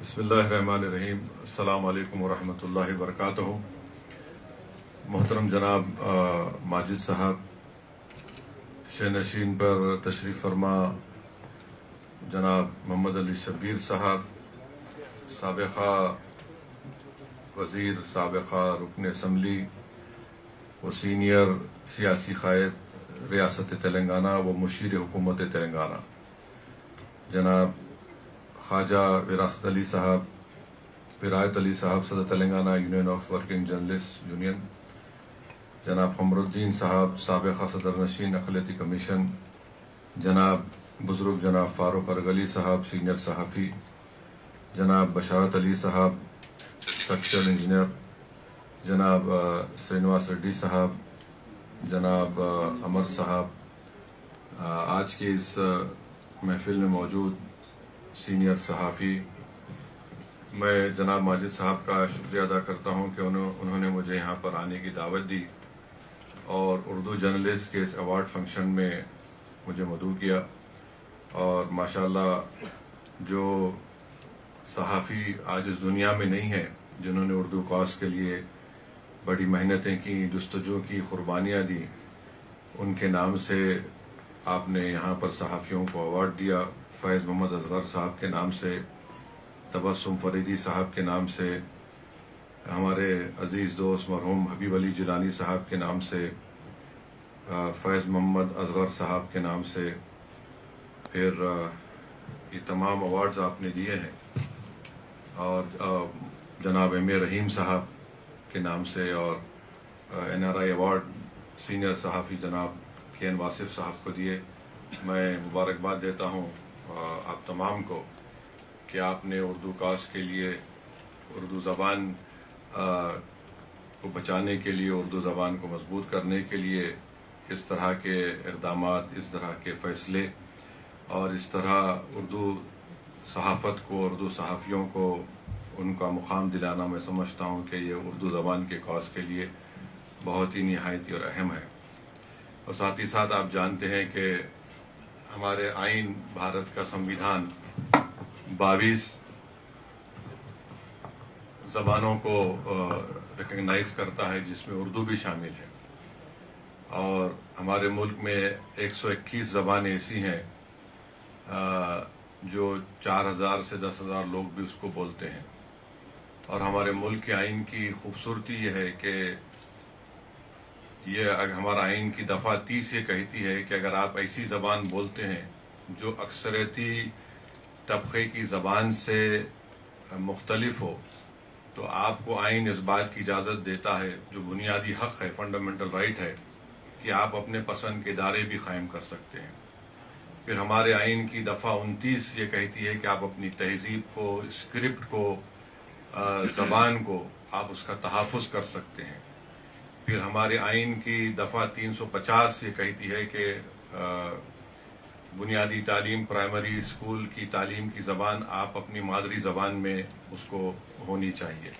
بسم اللہ الرحمن الرحیم۔ السلام علیکم ورحمۃ اللہ وبرکاتہ۔ محترم جناب ماجد صاحب، شینشین پر تشریف فرما جناب محمد علی شبیر صاحب، سابقہ وزیر، سابقہ رکن اسمبلی و سینئر سیاسی قائد ریاست تلنگانہ و مشیر حکومت تلنگانہ، جناب خواجہ وراثت علی صاحب، ولایت علی صاحب، صدر Telangana union of working journalist union, جناب قمر الدین صاحب، سابقہ صدر نشین اقلیتی کمیشن، جناب بزرگ جناب فاروق ارغلی صاحب، سینئر صحافی، جناب بشارت علی صاحب، اسٹرکچرل انجینئر، جناب سرینواس ریڈی صاحب، جناب امر صاحب، آج کی اس محفل میں موجود سینئر صحافی، میں جناب ماجد صاحب کا شکریہ ادا کرتا ہوں کہ انہوں نے مجھے یہاں پر آنے کی دعوت دی اور اردو جرنلسٹ کے اس ایوارڈ فنکشن میں مجھے مدعو کیا۔ اور ماشاءاللہ جو صحافی آج اس دنیا میں نہیں ہیں جنہوں نے اردو کاز کے لیے بڑی محنتیں کی، جستجو کی، قربانیاں دی، ان کے نام سے آپ نے یہاں پر صحافیوں کو ایوارڈ دیا۔ فیض محمد اصغر صاحب کے نام سے، تبسم فریدی صاحب کے نام سے، ہمارے عزیز دوست مرحوم حبیب علی جیلانی صاحب کے نام سے، فیض محمد اصغر صاحب کے نام سے، پھر یہ تمام ایوارڈز آپ نے دیے ہیں، اور جناب ایم اے رحیم صاحب کے نام سے، اور N R I award senior صحافی جناب کے این واصف صاحب کو دیے۔ میں مبارکباد دیتا ہوں آپ تمام کو کہ آپ نے اردو کاز کے لیے، اردو زبان کو بچانے کے لیے، اردو زبان کو مضبوط کرنے کے لیے اس طرح کے اقدامات، اس طرح کے فیصلے، اور اس طرح اردو صحافت کو، اردو صحافیوں کو ان کا مقام دلانا، میں سمجھتا ہوں کہ یہ اردو زبان کے کاز کے لیے بہت ہی نہایت اور اہم ہے۔ اور ساتھ ہی ساتھ آپ جانتے ہیں کہ ہمارے آئین، بھارت کا سمویدھان 22 زبانوں کو ریکگنائز کرتا ہے، جس میں اردو بھی شامل ہے، اور ہمارے ملک میں 121 زبانیں ایسی ہیں جو 4000 سے 10,000 لوگ بھی اس کو بولتے ہیں۔ اور ہمارے ملک کے آئین کی خوبصورتی یہ ہے کہ ہمارا آئین کی دفعہ 30 یہ کہتی ہے کہ اگر آپ ایسی زبان بولتے ہیں جو اکثریتی طبقے کی زبان سے مختلف ہو، تو آپ کو آئین اس بات کی اجازت دیتا ہے، جو بنیادی حق ہے، فنڈامنٹل رائٹ ہے، کہ آپ اپنے پسند کے ادارے بھی قائم کر سکتے ہیں۔ پھر ہمارے آئین کی دفعہ 29 یہ کہتی ہے کہ آپ اپنی تہذیب کو، اسکرپٹ کو، زبان کو آپ اس کا تحفظ کر سکتے ہیں۔ پھر ہمارے آئین کی دفعہ 350 یہ کہتی ہے کہ بنیادی تعلیم، پرائمری اسکول کی تعلیم کی زبان آپ اپنی مادری زبان میں اس کو ہونی چاہیے۔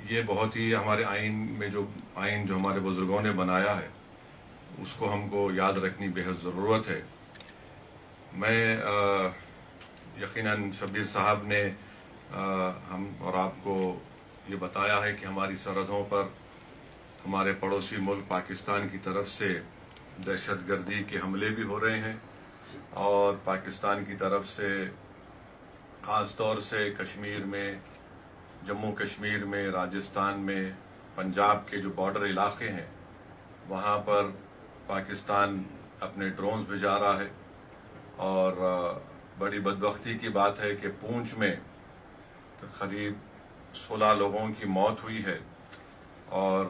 یہ بہت ہی ہمارے آئین میں جو ہمارے بزرگوں نے بنایا ہے، اس کو ہم کو یاد رکھنی بہت ضرورت ہے۔ میں یقیناً شبیر صاحب نے ہم اور آپ کو یہ بتایا ہے کہ ہماری سرحدوں پر ہمارے پڑوسی ملک پاکستان کی طرف سے دہشت گردی کے حملے بھی ہو رہے ہیں، اور پاکستان کی طرف سے خاص طور سے کشمیر میں، جموں کشمیر میں، راجستھان میں، پنجاب کے جو بارڈر علاقے ہیں، وہاں پر پاکستان اپنے ڈرونز بھیجا رہا ہے۔ اور بڑی بدبختی کی بات ہے کہ پونچھ میں قریب 16 لوگوں کی موت ہوئی ہے، اور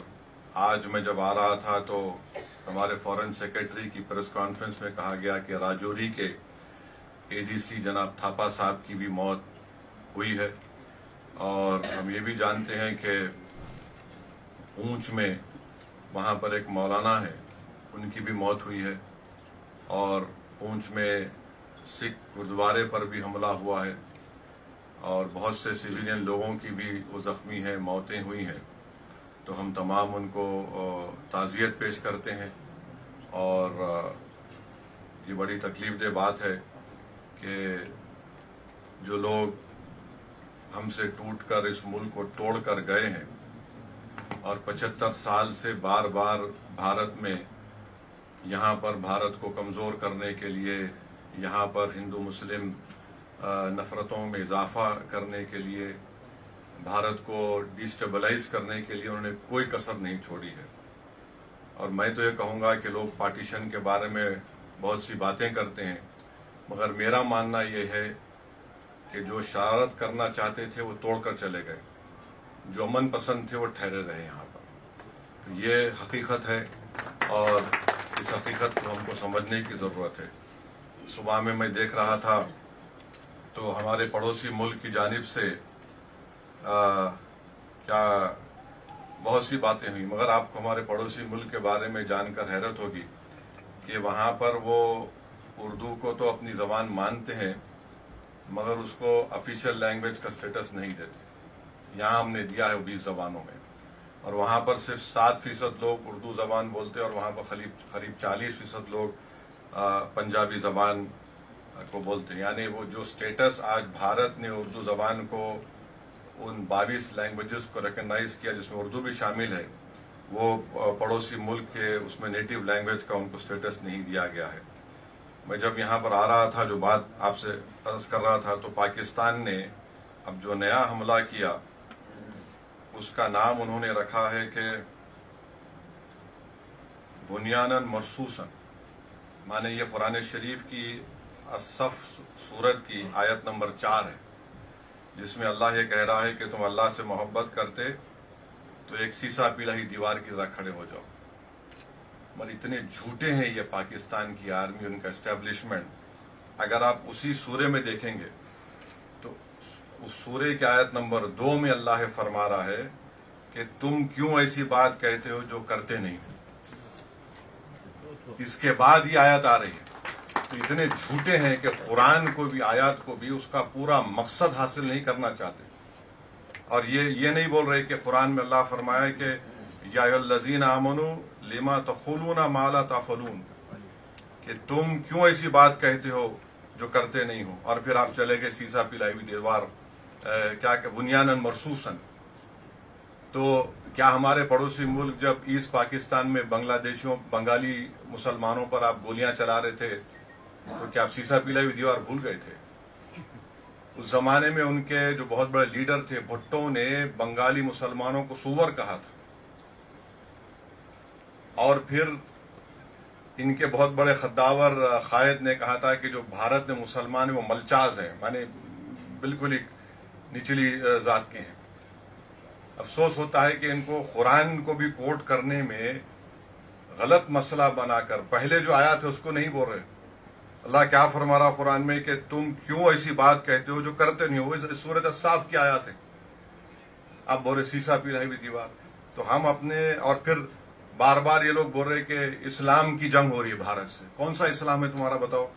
آج میں جب آ رہا تھا تو ہمارے فورن سیکرٹری کی پریس کانفرنس میں کہا گیا کہ راجوری کے اے ڈی سی جناب تھاپا صاحب کی بھی موت ہوئی ہے۔ اور ہم یہ بھی جانتے ہیں کہ پونچھ میں وہاں پر ایک مولانا ہے، ان کی بھی موت ہوئی ہے، اور پونچھ میں سکھ گردوارے پر بھی حملہ ہوا ہے، اور بہت سے سویلین لوگوں کی بھی وہ زخمی ہیں، موتیں ہوئی ہیں۔ تو ہم تمام ان کو تعزیت پیش کرتے ہیں، اور یہ بڑی تکلیف دہ بات ہے کہ جو لوگ ہم سے ٹوٹ کر اس ملک کو توڑ کر گئے ہیں اور 75 سال سے بار بار بھارت میں یہاں پر بھارت کو کمزور کرنے کے لیے، یہاں پر ہندو مسلم نفرتوں میں اضافہ کرنے کے لیے، بھارت کو ڈیسٹیبلائز کرنے کے لیے انہوں نے کوئی کسر نہیں چھوڑی ہے۔ اور میں تو یہ کہوں گا کہ لوگ پارٹیشن کے بارے میں بہت سی باتیں کرتے ہیں، مگر میرا ماننا یہ ہے کہ جو شرارت کرنا چاہتے تھے وہ توڑ کر چلے گئے، جو امن پسند تھے وہ ٹھہرے رہے یہاں پر۔ تو یہ حقیقت ہے اور اس حقیقت کو ہم کو سمجھنے کی ضرورت ہے۔ صبح میں دیکھ رہا تھا تو ہمارے پڑوسی ملک کی جانب سے کیا بہت سی باتیں ہوئی، مگر آپ کو ہمارے پڑوسی ملک کے بارے میں جان کر حیرت ہوگی کہ وہاں پر وہ اردو کو تو اپنی زبان مانتے ہیں مگر اس کو آفیشیل لینگویج کا سٹیٹس نہیں دیتے۔ یہاں ہم نے دیا ہے 20 زبانوں میں، اور وہاں پر صرف 7% لوگ اردو زبان بولتے اور وہاں پر قریب 40% لوگ پنجابی زبان کو بولتے ہیں۔ یعنی وہ جو سٹیٹس آج بھارت نے اردو زبان کو ان 22 لینگویجز کو ریکگنائز کیا جس میں اردو بھی شامل ہے، وہ پڑوسی ملک کے اس میں نیٹو لینگویج کا ان کو سٹیٹس نہیں دیا گیا ہے۔ میں جب یہاں پر آ رہا تھا جو بات آپ سے عرض کر رہا تھا تو پاکستان نے اب جو نیا حملہ کیا اس کا نام انہوں نے رکھا ہے کہ بنیاناً مرصوصاً، مانے یہ قرآن شریف کی الصف سورت کی آیت نمبر 4 ہے، جس میں اللہ یہ کہہ رہا ہے کہ تم اللہ سے محبت کرتے تو ایک سیسا پلائی دیوار کی طرح کھڑے ہو جاؤ۔ مگر اتنے جھوٹے ہیں یہ پاکستان کی آرمی، ان کا اسٹیبلشمنٹ۔ اگر آپ اسی سورے میں دیکھیں گے تو اس سورے کی آیت نمبر 2 میں اللہ فرما رہا ہے کہ تم کیوں ایسی بات کہتے ہو جو کرتے نہیں ہو۔ اس کے بعد یہ آیت آ رہی ہے۔ تو اتنے جھوٹے ہیں کہ قرآن کو بھی، آیات کو بھی اس کا پورا مقصد حاصل نہیں کرنا چاہتے، اور یہ نہیں بول رہے کہ قرآن میں اللہ فرمایا کہ یا ایھا الذین آمنوا لما تقولون ما لا تفعلون، کہ تم کیوں ایسی بات کہتے ہو جو کرتے نہیں ہو، اور پھر آپ چلے گئے سیسا پلائی ہوئی دیوار کیا کہ بنیاناً مرصوصاً۔ تو کیا ہمارے پڑوسی ملک جب ایسٹ پاکستان میں بنگلہ بنگالی مسلمانوں پر آپ گولیاں چلا رہے تھے تو کیا آپ سیسا پلائی ہوئی دیوار بھول گئے تھے؟ اس زمانے میں ان کے جو بہت بڑے لیڈر تھے بھٹو نے بنگالی مسلمانوں کو سور کہا تھا، اور پھر ان کے بہت بڑے خداور قائد نے کہا تھا کہ جو بھارت میں مسلمان ہیں وہ ملچاز ہیں، مانے بالکل ایک نچلی ذات کے ہیں۔ افسوس ہوتا ہے کہ ان کو قرآن کو بھی کوٹ کرنے میں غلط مسئلہ بنا کر پہلے جو آیا تھا اس کو نہیں بول رہے۔ اللہ کیا فرما رہا قرآن میں کہ تم کیوں ایسی بات کہتے ہو جو کرتے نہیں ہو، سورۃ الصاف کی آیات ہے۔ اب بول رہے سیسا پلائی ہوئی دیوار، تو ہم اپنے، اور پھر بار بار یہ لوگ بول رہے کہ اسلام کی جنگ ہو رہی ہے بھارت سے۔ کون سا اسلام ہے تمہارا بتاؤ؟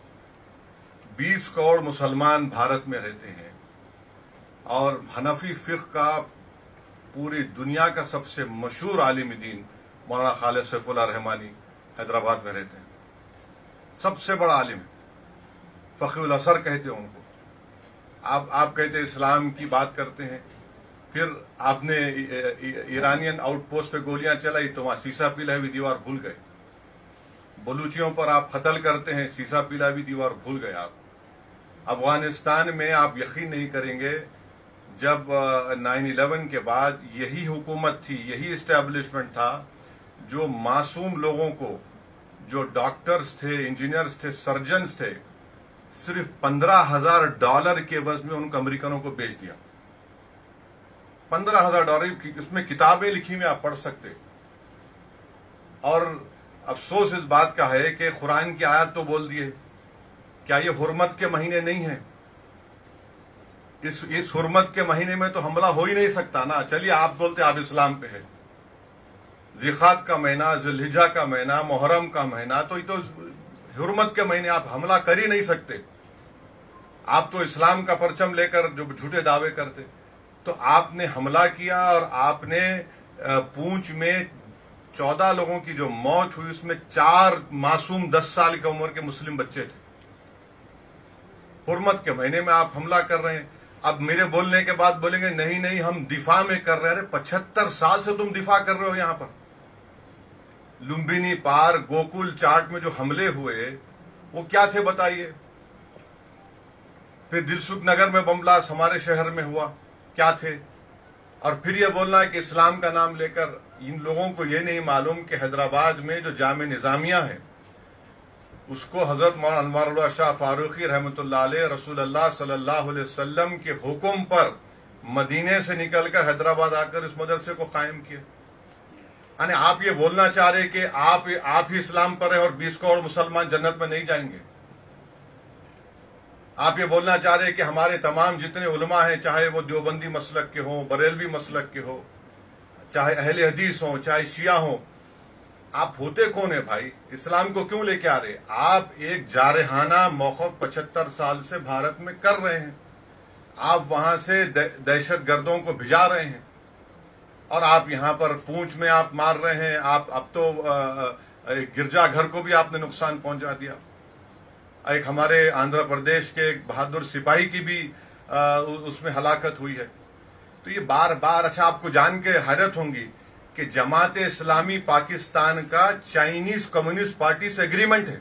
20 کروڑ مسلمان بھارت میں رہتے ہیں، اور حنفی فقہ کا پوری دنیا کا سب سے مشہور عالم دین مولانا خالد سیف اللہ رحمانی حیدرآباد میں رہتے ہیں، سب سے بڑا عالم ہے، فقیہ الاثر کہتے ہیں ان کو۔ آپ کہتے ہیں اسلام کی بات کرتے ہیں، پھر آپ نے ایرانین آؤٹ پوسٹ پہ گولیاں چلائی تو وہاں سیسا پلائی ہوئی دیوار بھول گئے۔ بلوچیوں پر آپ قتل کرتے ہیں، سیسا پلائی ہوئی دیوار بھول گئے آپ۔ افغانستان میں آپ یقین نہیں کریں گے، جب 9/11 کے بعد یہی حکومت تھی، یہی اسٹیبلشمنٹ تھا جو معصوم لوگوں کو، جو ڈاکٹرز تھے، انجینئرز تھے، سرجنز تھے، صرف $15,000 کے عوض میں ان کو امریکنوں کو بیچ دیا۔ $15,000 اس میں کتابیں لکھی میں آپ پڑھ سکتے۔ اور افسوس اس بات کا ہے کہ قرآن کی آیت تو بول دیے، کیا یہ حرمت کے مہینے نہیں ہیں؟ اس حرمت کے مہینے میں تو حملہ ہو ہی نہیں سکتا نا۔ چلیے آپ بولتے آپ اسلام پہ ہے، ذیقعد کا مہینہ، ذوالحجہ کا مہینہ، محرم کا مہینہ، تو یہ تو حرمت کے مہینے آپ حملہ کر ہی نہیں سکتے۔ آپ تو اسلام کا پرچم لے کر جو جھوٹے دعوے کرتے، تو آپ نے حملہ کیا، اور آپ نے پونچھ میں 14 لوگوں کی جو موت ہوئی اس میں 4 معصوم 10 سال کی عمر کے مسلم بچے تھے۔ حرمت کے مہینے میں آپ حملہ کر رہے ہیں. اب میرے بولنے کے بعد بولیں گے نہیں نہیں ہم دفاع میں کر رہے ہیں. 75 سال سے تم دفاع کر رہے ہو. یہاں پر لمبینی پار گوکل چاٹ میں جو حملے ہوئے وہ کیا تھے بتائیے. پھر دلسکھ نگر میں بم بلاسٹ ہمارے شہر میں ہوا, کیا تھے. اور پھر یہ بولنا ہے کہ اسلام کا نام لے کر, ان لوگوں کو یہ نہیں معلوم کہ حیدرآباد میں جو جامع نظامیہ ہے اس کو حضرت مولانا انوار اللہ شاہ فاروقی رحمۃ اللہ علیہ رسول اللہ صلی اللہ علیہ وسلم کے حکم پر مدینے سے نکل کر حیدرآباد آ کر اس مدرسے کو قائم کیا. یعنی آپ یہ بولنا چاہ رہے کہ آپ ہی اسلام پر ہیں اور 20 کروڑ مسلمان جنت میں نہیں جائیں گے. آپ یہ بولنا چاہ رہے کہ ہمارے تمام جتنے علماء ہیں, چاہے وہ دیوبندی مسلک کے ہوں, بریلوی مسلک کے ہوں, چاہے اہل حدیث ہوں, چاہے شیعہ ہوں, آپ ہوتے کون ہیں بھائی؟ اسلام کو کیوں لے کے آ رہے؟ آپ ایک جارحانہ موقف 75 سال سے بھارت میں کر رہے ہیں. آپ وہاں سے دہشت گردوں کو بھجا رہے ہیں اور آپ یہاں پر پونچھ میں آپ مار رہے ہیں. آپ اب تو گرجا گھر کو بھی آپ نے نقصان پہنچا دیا. ایک ہمارے آندھرا پردیش کے ایک بہادر سپاہی کی بھی اس میں ہلاکت ہوئی ہے. تو یہ بار بار, اچھا آپ کو جان کے حیرت ہوں گی کہ جماعت اسلامی پاکستان کا چائنیز کمیونسٹ پارٹی سے ایگریمنٹ ہے.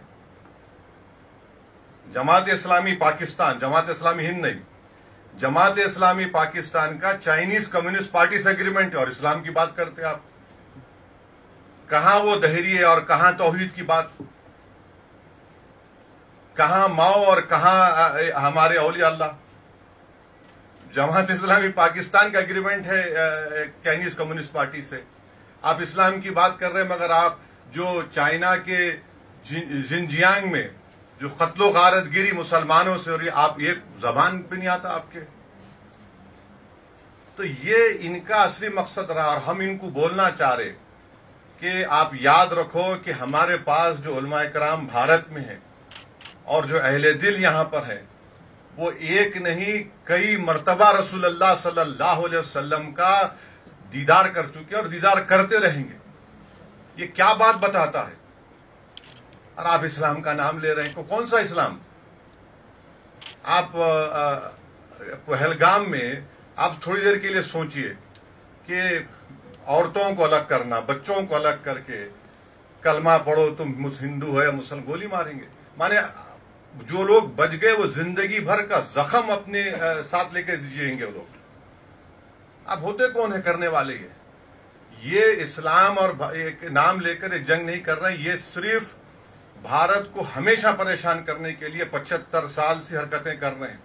جماعت اسلامی پاکستان, جماعت اسلامی ہند نہیں, جماعت اسلامی پاکستان کا چائنیز کمیونسٹ پارٹی سے ایگریمنٹ ہے. اور اسلام کی بات کرتے آپ, کہاں وہ دہری ہے اور کہاں توحید کی بات, کہاں ماؤ اور کہاں ہمارے اولیاء اللہ. جماعت اسلامی پاکستان کا ایگریمنٹ ہے چائنیز کمیونسٹ پارٹی سے. آپ اسلام کی بات کر رہے ہیں مگر آپ جو چائنا کے زنجیانگ میں جو قتل و غارت گیری مسلمانوں سے ہو رہی ہے, آپ ایک زبان پہ نہیں آتا آپ کے. تو یہ ان کا اصلی مقصد رہا اور ہم ان کو بولنا چاہ رہے کہ آپ یاد رکھو کہ ہمارے پاس جو علماء کرام بھارت میں ہیں اور جو اہل دل یہاں پر ہیں وہ ایک نہیں کئی مرتبہ رسول اللہ صلی اللہ علیہ وسلم کا دیدار کر چکے اور دیدار کرتے رہیں گے. یہ کیا بات بتاتا ہے؟ اور آپ اسلام کا نام لے رہے ہیں. کون سا اسلام؟ آپ پہلگام میں آپ تھوڑی دیر کے لیے سوچئے کہ عورتوں کو الگ کرنا, بچوں کو الگ کر کے کلمہ پڑھو تم ہندو ہو یا مسلم, گولی ماریں گے. مانے جو لوگ بچ گئے وہ زندگی بھر کا زخم اپنے ساتھ لے کے جیئیں گے وہ لوگ. اب ہوتے کون ہیں کرنے والے؟ یہ اسلام اور ایک نام لے کر ایک جنگ نہیں کر رہے ہیں. یہ صرف بھارت کو ہمیشہ پریشان کرنے کے لیے 75 سال سے حرکتیں کر رہے ہیں.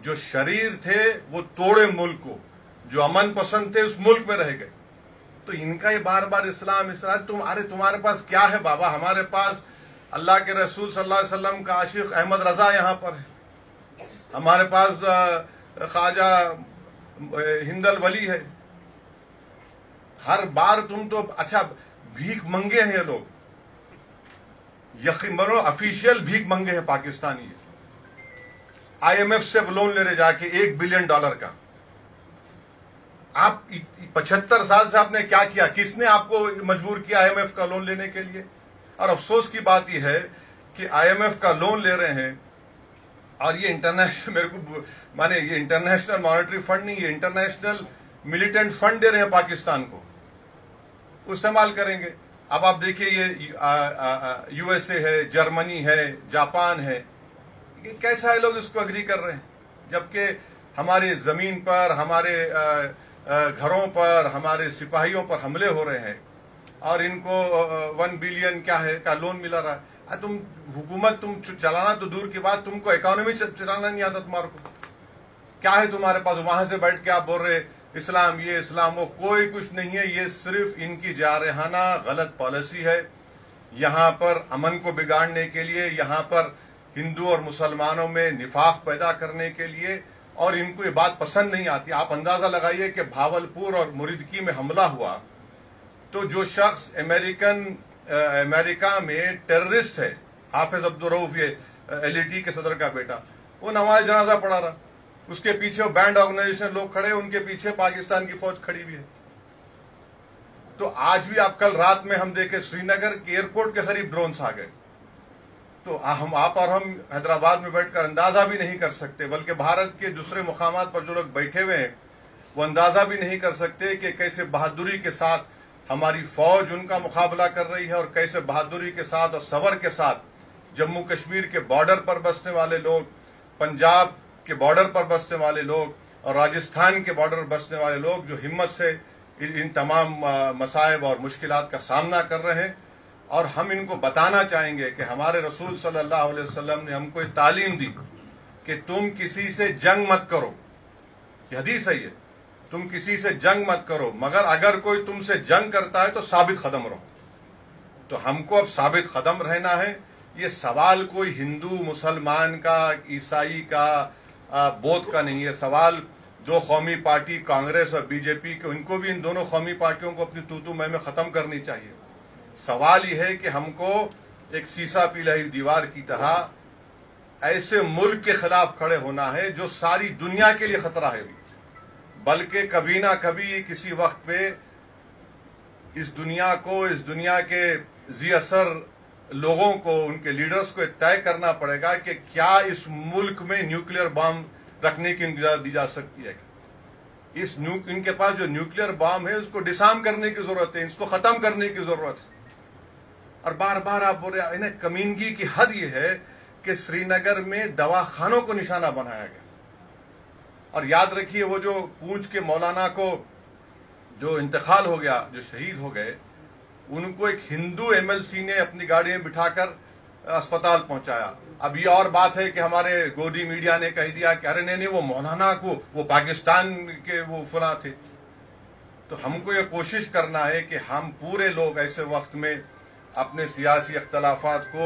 جو شریر تھے وہ توڑے ملک کو, جو امن پسند تھے اس ملک میں رہ گئے. تو ان کا یہ بار بار اسلام تمہارے پاس کیا ہے بابا؟ ہمارے پاس اللہ کے رسول صلی اللہ علیہ وسلم کا عاشق احمد رضا یہاں پر ہے, ہمارے پاس خواجہ ہند ولی ہے. ہر بار تم تو اچھا بھیک منگے ہیں یہ لوگ, یقین بنو افیشیل بھیک منگے ہیں پاکستانی. IMF سے لون لے رہے جا کے $1 بلین کا. آپ 75 سال سے آپ نے کیا کیا؟ کس نے آپ کو مجبور کیا IMF کا لون لینے کے لیے؟ اور افسوس کی بات یہ ہے کہ IMF کا لون لے رہے ہیں اور یہ انٹرنیشنل, میرے کو مانے یہ انٹرنیشنل مانیٹری فنڈ نہیں, یہ انٹرنیشنل ملیٹنٹ فنڈ دے رہے ہیں پاکستان کو, استعمال کریں گے. اب آپ دیکھیے یہ USA ہے, جرمنی ہے, جاپان ہے, یہ کیسا ہے لوگ اس کو اگری کر رہے ہیں جبکہ ہماری زمین پر, ہمارے گھروں پر, ہمارے سپاہیوں پر حملے ہو رہے ہیں اور ان کو 1 بلین کیا ہے کا لون ملا رہا ہے. تم حکومت تم چلانا تو دور کی بات, تم کو اکانومی چلانا نہیں آتا تمہارے کو. کیا ہے تمہارے پاس؟ وہاں سے بیٹھ کے آپ بول رہے اسلام یہ اسلام وہ, کوئی کچھ نہیں ہے. یہ صرف ان کی جارحانہ غلط پالیسی ہے. یہاں پر امن کو بگاڑنے کے لیے, یہاں پر ہندو اور مسلمانوں میں نفاق پیدا کرنے کے لیے, اور ان کو یہ بات پسند نہیں آتی. آپ اندازہ لگائیے کہ بھاولپور اور مریدکی میں حملہ ہوا تو جو شخص امریکہ میں ٹیررسٹ ہے, حافظ عبدالرؤف, یہ LAT کے صدر کا بیٹا, وہ نماز جنازہ پڑھا رہا. اس کے پیچھے وہ بینڈ آرگنائزیشن لوگ کھڑے, ان کے پیچھے پاکستان کی فوج کھڑی ہوئی ہے. تو آج بھی آپ کل رات میں ہم دیکھے سری نگر کے ایئرپورٹ کے قریب ڈرونز آ گئے. تو آپ اور ہم حیدرآباد میں بیٹھ کر اندازہ بھی نہیں کر سکتے، بلکہ بھارت کے دوسرے مقامات پر جو لوگ بیٹھے ہوئے ہیں وہ اندازہ بھی نہیں کر سکتے کہ کیسے بہادری کے ساتھ ہماری فوج ان کا مقابلہ کر رہی ہے، اور کیسے بہادری کے ساتھ اور صبر کے ساتھ جموں کشمیر کے بارڈر پر بسنے والے لوگ، پنجاب کے بارڈر پر بسنے والے لوگ اور راجستھان کے بارڈر پر بسنے والے لوگ جو ہمت سے ان تمام مصائب اور مشکلات کا سامنا کر رہے ہیں. اور ہم ان کو بتانا چاہیں گے کہ ہمارے رسول صلی اللہ علیہ وسلم نے ہم کو یہ تعلیم دی کہ تم کسی سے جنگ مت کرو. یہ حدیث ہے، یہ تم کسی سے جنگ مت کرو، مگر اگر کوئی تم سے جنگ کرتا ہے تو ثابت قدم رہو. تو ہم کو اب ثابت قدم رہنا ہے. یہ سوال کوئی ہندو مسلمان کا، عیسائی کا، بودھ کا نہیں. یہ سوال دو قومی پارٹی کانگریس اور بی جے پی کے، ان کو بھی، ان دونوں قومی پارٹیوں کو اپنی تو میں ختم کرنی چاہیے. سوال یہ ہے کہ ہم کو ایک سیسا پلائی دیوار کی طرح ایسے ملک کے خلاف کھڑے ہونا ہے جو ساری دنیا کے لیے خطرہ ہے، بلکہ کبھی نہ کبھی کسی وقت پہ اس دنیا کو، اس دنیا کے ذی اثر لوگوں کو، ان کے لیڈرز کو طے کرنا پڑے گا کہ کیا اس ملک میں نیوکلیر بام رکھنے کی اجازت دی جا سکتی ہے. ان کے پاس جو نیوکلیر بام ہے اس کو ڈسارم کرنے کی ضرورت ہے، اس کو ختم کرنے کی ضرورت ہے. اور بار بار آپ بول رہے ہیں، کمینگی کی حد یہ ہے کہ سری نگر میں دواخانوں کو نشانہ بنایا گیا. اور یاد رکھیے وہ جو پونچھ کے مولانا کو جو انتقال ہو گیا، جو شہید ہو گئے، ان کو ایک ہندو ایم ایل سی نے اپنی گاڑی میں بٹھا کر اسپتال پہنچایا. اب یہ اور بات ہے کہ ہمارے گودی میڈیا نے کہہ دیا کہ ارے نہیں وہ مولانا کو، وہ پاکستان کے وہ فلاں تھے. تو ہم کو یہ کوشش کرنا ہے کہ ہم پورے لوگ ایسے وقت میں اپنے سیاسی اختلافات کو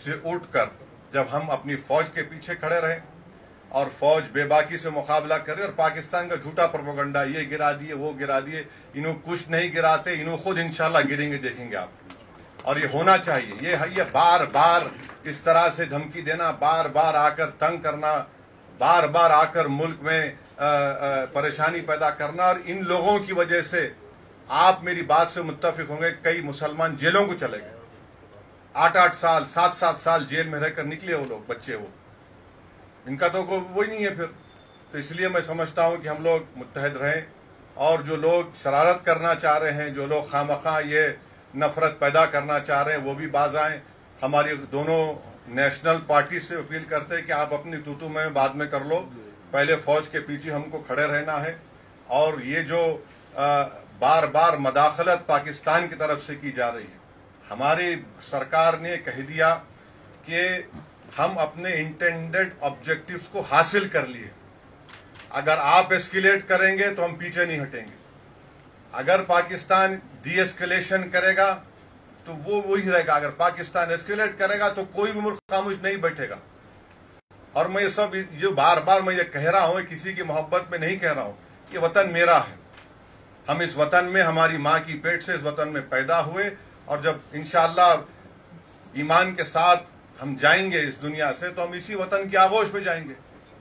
سے اٹھ کر جب ہم اپنی فوج کے پیچھے کھڑے رہیں اور فوج بے باکی سے مقابلہ کرے، اور پاکستان کا جھوٹا پروپیگنڈا، یہ گرا دیے وہ گرا دیے، انہوں کچھ نہیں گراتے، انہوں خود انشاءاللہ گریں گے، دیکھیں گے آپ. اور یہ ہونا چاہیے. یہ بار بار اس طرح سے دھمکی دینا، بار بار آ کر تنگ کرنا، بار بار آ کر ملک میں پریشانی پیدا کرنا، اور ان لوگوں کی وجہ سے آپ میری بات سے متفق ہوں گے کئی مسلمان جیلوں کو چلے گئے. 8-8 سال 7-7 سال جیل میں رہ کر نکلے وہ لوگ، بچے وہ، ان کا تو وہی نہیں ہے پھر. تو اس لیے میں سمجھتا ہوں کہ ہم لوگ متحد رہیں، اور جو لوگ شرارت کرنا چاہ رہے ہیں، جو لوگ خواہ یہ نفرت پیدا کرنا چاہ رہے ہیں، وہ بھی باز آئیں. ہماری دونوں نیشنل پارٹی سے اپیل کرتے ہیں کہ آپ اپنی تو میں بعد میں کر لو، پہلے فوج کے پیچھے ہم کو کھڑے رہنا ہے. اور یہ جو بار بار مداخلت پاکستان کی طرف سے کی جا رہی ہے، ہماری سرکار نے کہہ دیا کہ ہم اپنے انٹینڈڈ آبجیکٹیوز کو حاصل کر لیے. اگر آپ ایسکیلیٹ کریں گے تو ہم پیچھے نہیں ہٹیں گے. اگر پاکستان ڈی ایسکیلیشن کرے گا تو وہ وہی رہے گا. اگر پاکستان ایسکیلیٹ کرے گا تو کوئی بھی ملک خاموش نہیں بیٹھے گا. اور میں یہ سب جو بار بار میں یہ کہہ رہا ہوں، کسی کی محبت میں نہیں کہہ رہا ہوں. یہ وطن میرا ہے. ہم اس وطن میں، ہماری ماں کی پیٹ سے اس وطن میں پیدا ہوئے، اور جب انشاءاللہ ایمان کے ساتھ ہم جائیں گے اس دنیا سے تو ہم اسی وطن کی آغوش پہ جائیں گے،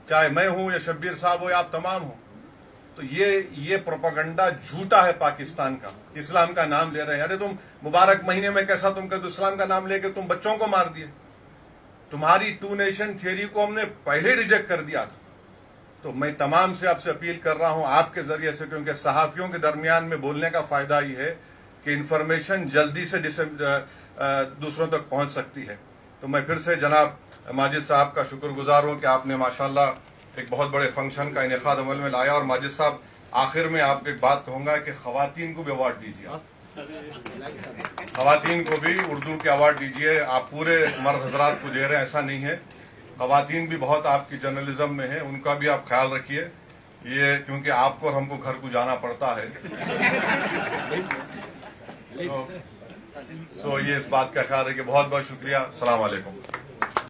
چاہے میں ہوں یا شبیر صاحب ہو یا آپ تمام ہوں. تو یہ پروپیگنڈا جھوٹا ہے پاکستان کا. اسلام کا نام لے رہے ہیں. ارے تم مبارک مہینے میں کیسا تم کہ اسلام کا نام لے کے تم بچوں کو مار دیے. تمہاری 2 نیشن تھیوری کو ہم نے پہلے ریجیکٹ کر دیا تھا. تو میں تمام سے آپ سے اپیل کر رہا ہوں آپ کے ذریعے سے، کیونکہ صحافیوں کے درمیان میں بولنے کا فائدہ یہ ہے کہ انفارمیشن جلدی سے دوسروں تک پہنچ سکتی ہے. تو میں پھر سے جناب ماجد صاحب کا شکر گزار ہوں کہ آپ نے ماشاءاللہ ایک بہت بڑے فنکشن کا انعقاد عمل میں لایا. اور ماجد صاحب، آخر میں آپ کو ایک بات کہوں گا کہ خواتین کو بھی ایوارڈ دیجیے. خواتین کو بھی اردو کے ایوارڈ دیجیے. آپ پورے مرد حضرات کو دے رہے ہیں ایسا نہیں ہے. خواتین بھی بہت آپ کی جرنلزم میں ہیں، ان کا بھی آپ خیال رکھیے. یہ کیونکہ آپ کو اور ہم کو گھر کو جانا پڑتا ہے، تو یہ اس بات کا خیال ہے کہ بہت بہت شکریہ. السلام علیکم.